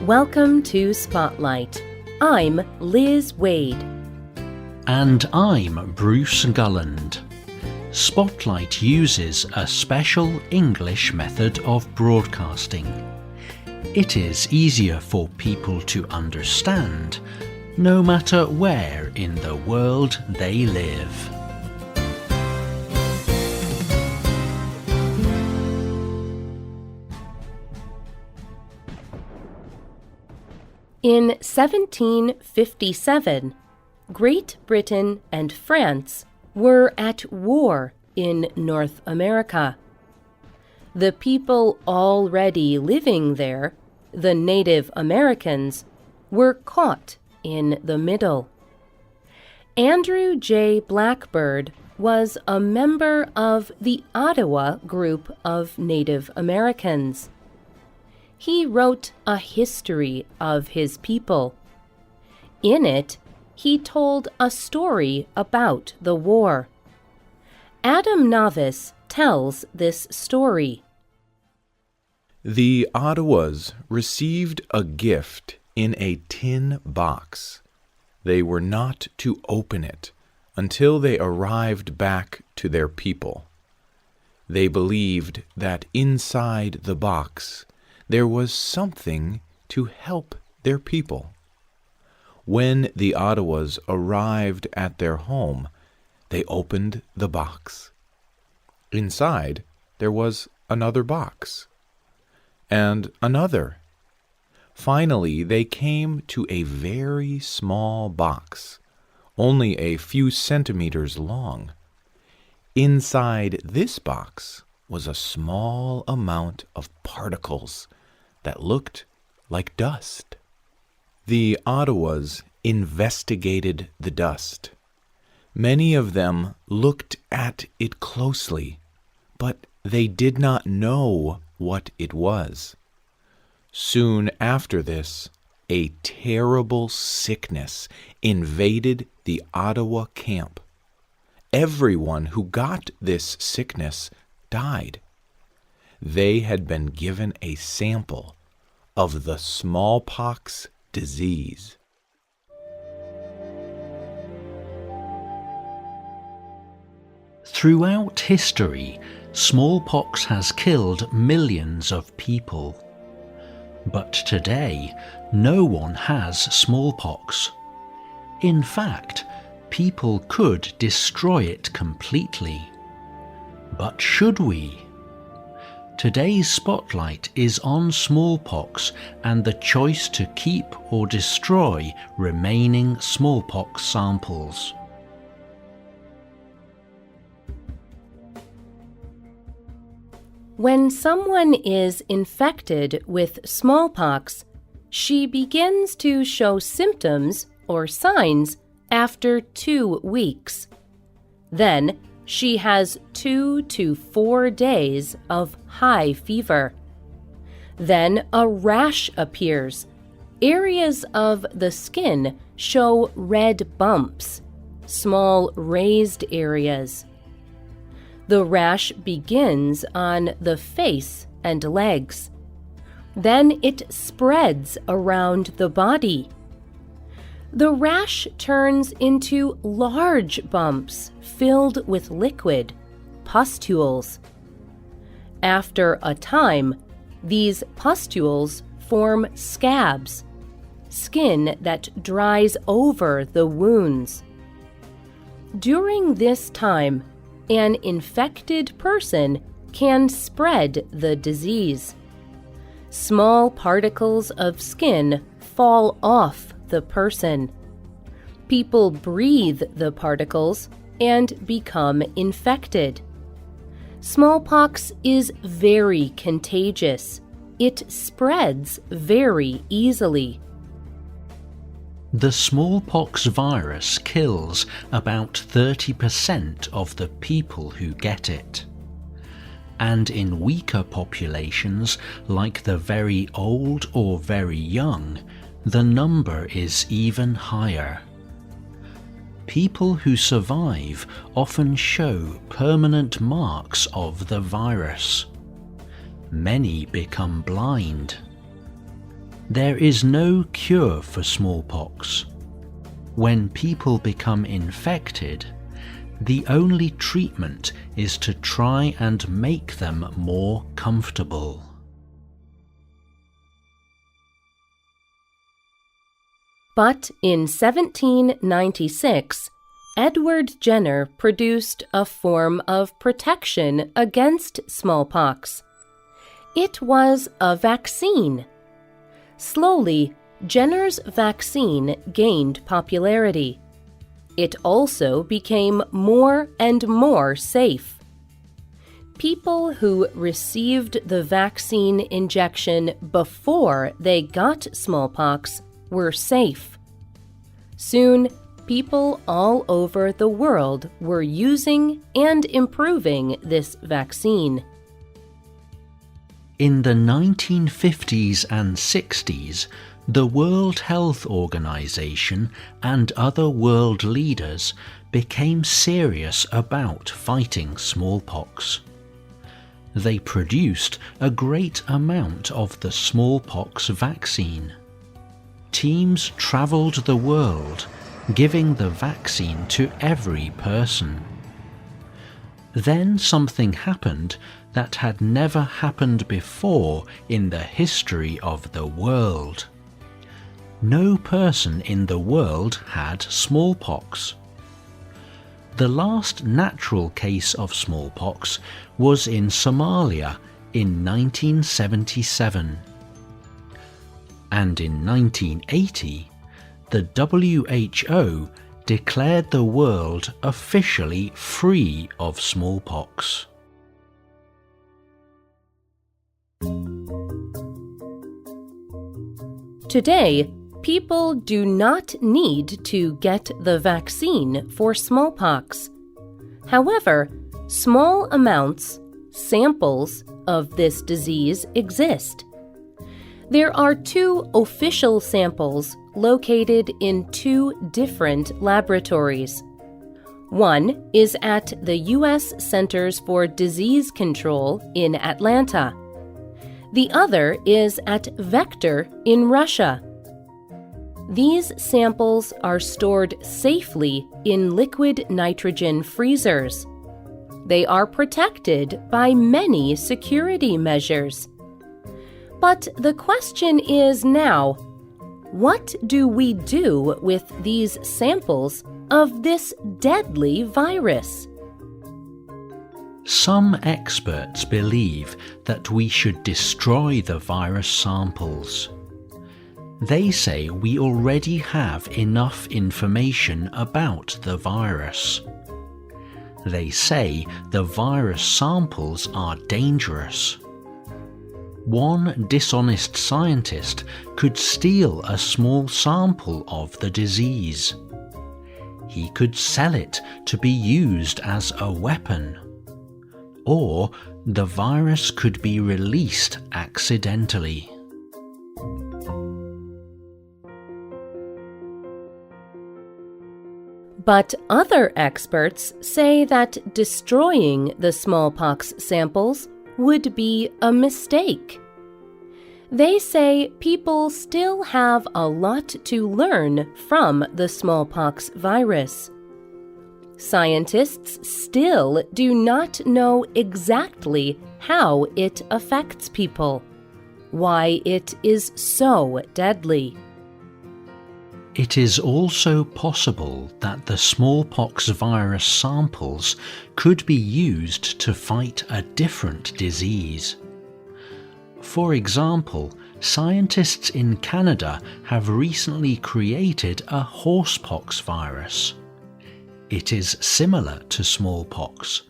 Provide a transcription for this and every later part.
Welcome to Spotlight. I'm Liz Waid. And I'm Bruce Gulland. Spotlight uses a special English method of broadcasting. It is easier for people to understand, no matter where in the world they live. In 1757, Great Britain and France were at war in North America. The people already living there, the Native Americans, were caught in the middle. Andrew J. Blackbird was a member of the Ottawa group of Native Americans. He wrote a history of his people. In it, he told a story about the war. Adam Novice tells this story. The Ottawas received a gift in a tin box. They were not to open it until they arrived back to their people. They believed that inside the box there was something to help their people. When the Ottawas arrived at their home, they opened the box. Inside, there was another box, and another. Finally, they came to a very small box, only a few centimeters long. Inside this box was a small amount of particles that looked like dust. The Ottawas investigated the dust. Many of them looked at it closely, but they did not know what it was. Soon after this, a terrible sickness invaded the Ottawa camp. Everyone who got this sickness died. They had been given a sample of the smallpox disease. Throughout history, smallpox has killed millions of people. But today, no one has smallpox. In fact, people could destroy it completely. But should we? Today's spotlight is on smallpox and the choice to keep or destroy remaining smallpox samples. When someone is infected with smallpox, she begins to show symptoms or signs after 2 weeks. Then, she has 2 to 4 days of high fever. Then a rash appears. Areas of the skin show red bumps, small raised areas. The rash begins on the face and legs. Then it spreads around the body. The rash turns into large bumps filled with liquid, pustules. After a time, these pustules form scabs, skin that dries over the wounds. During this time, an infected person can spread the disease. Small particles of skin fall off the person. People breathe the particles and become infected. Smallpox is very contagious. It spreads very easily. The smallpox virus kills about 30% of the people who get it. And in weaker populations, like the very old or very young, the number is even higher. People who survive often show permanent marks of the virus. Many become blind. There is no cure for smallpox. When people become infected, the only treatment is to try and make them more comfortable. But in 1796, Edward Jenner produced a form of protection against smallpox. It was a vaccine. Slowly, Jenner's vaccine gained popularity. It also became more and more safe. People who received the vaccine injection before they got smallpox were safe. Soon, people all over the world were using and improving this vaccine. In the 1950s and 60s, the World Health Organization and other world leaders became serious about fighting smallpox. They produced a great amount of the smallpox vaccine. Teams traveled the world, giving the vaccine to every person. Then something happened that had never happened before in the history of the world. No person in the world had smallpox. The last natural case of smallpox was in Somalia in 1977. And in 1980, the WHO declared the world officially free of smallpox. Today, people do not need to get the vaccine for smallpox. However, small amounts, samples of this disease exist. There are 2 official samples located in 2 different laboratories. One is at the U.S. Centers for Disease Control in Atlanta. The other is at Vector in Russia. These samples are stored safely in liquid nitrogen freezers. They are protected by many security measures. But the question is now, what do we do with these samples of this deadly virus? Some experts believe that we should destroy the virus samples. They say we already have enough information about the virus. They say the virus samples are dangerous. One dishonest scientist could steal a small sample of the disease. He could sell it to be used as a weapon. Or the virus could be released accidentally. But other experts say that destroying the smallpox samples would be a mistake. They say people still have a lot to learn from the smallpox virus. Scientists still do not know exactly how it affects people, why it is so deadly. It is also possible that the smallpox virus samples could be used to fight a different disease. For example, scientists in Canada have recently created a horsepox virus. It is similar to smallpox.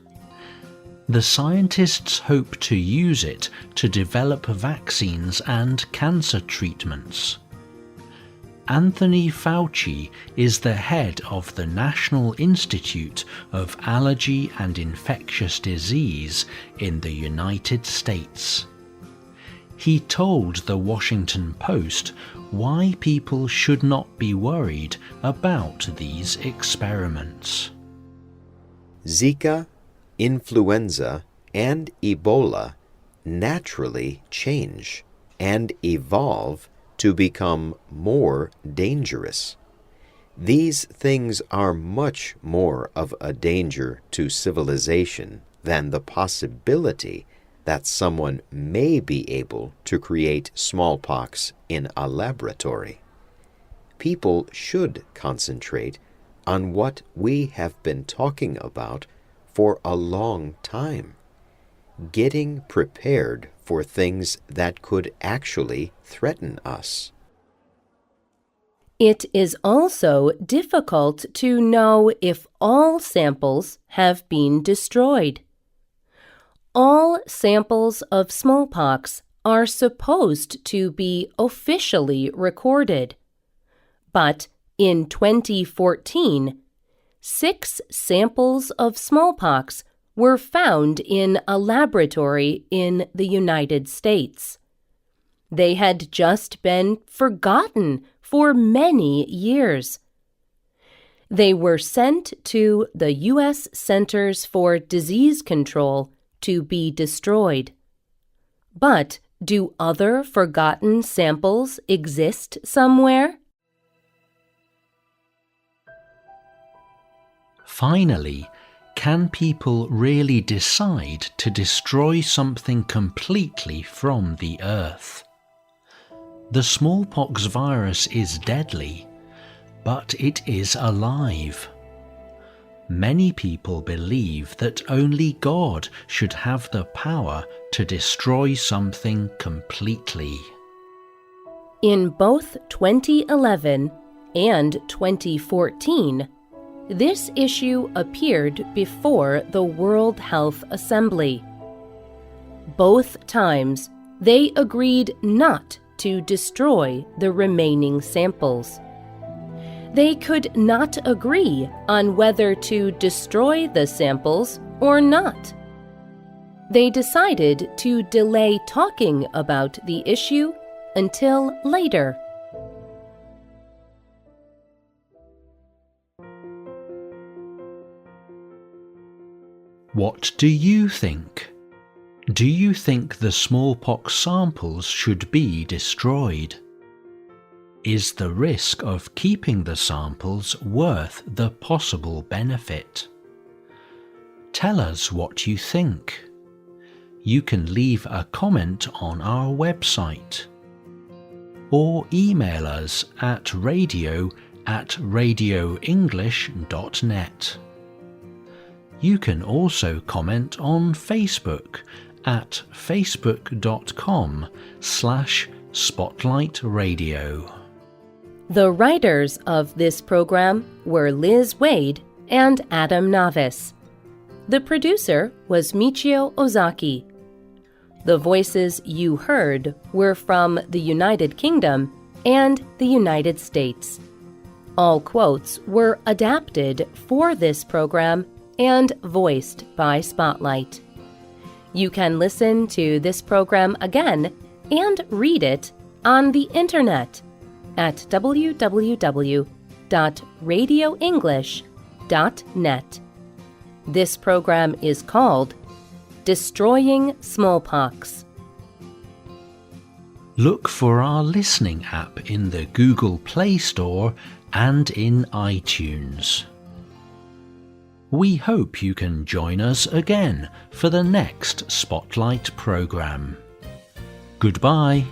The scientists hope to use it to develop vaccines and cancer treatments. Anthony Fauci is the head of the National Institute of Allergy and Infectious Disease in the United States. He told the Washington Post why people should not be worried about these experiments. Zika, influenza, and Ebola naturally change and evolve to become more dangerous. These things are much more of a danger to civilization than the possibility that someone may be able to create smallpox in a laboratory. People should concentrate on what we have been talking about for a long time, getting prepared for things that could actually threaten us. It is also difficult to know if all samples have been destroyed. All samples of smallpox are supposed to be officially recorded, but in 2014, 6 samples of smallpox were found in a laboratory in the United States. They had just been forgotten for many years. They were sent to the U.S. Centers for Disease Control to be destroyed. But do other forgotten samples exist somewhere? Finally, can people really decide to destroy something completely from the earth? The smallpox virus is deadly, but it is alive. Many people believe that only God should have the power to destroy something completely. In both 2011 and 2014, this issue appeared before the World Health Assembly. Both times, they agreed not to destroy the remaining samples. They could not agree on whether to destroy the samples or not. They decided to delay talking about the issue until later. What do you think? Do you think the smallpox samples should be destroyed? Is the risk of keeping the samples worth the possible benefit? Tell us what you think. You can leave a comment on our website or email us at radio@radioenglish.net. You can also comment on Facebook at facebook.com/spotlightradio. The writers of this program were Liz Waid and Adam Navis. The producer was Michio Ozaki. The voices you heard were from the United Kingdom and the United States. All quotes were adapted for this program and voiced by Spotlight. You can listen to this program again and read it on the internet at www.radioenglish.net. This program is called Destroying Smallpox. Look for our listening app in the Google Play Store and in iTunes. We hope you can join us again for the next Spotlight program. Goodbye.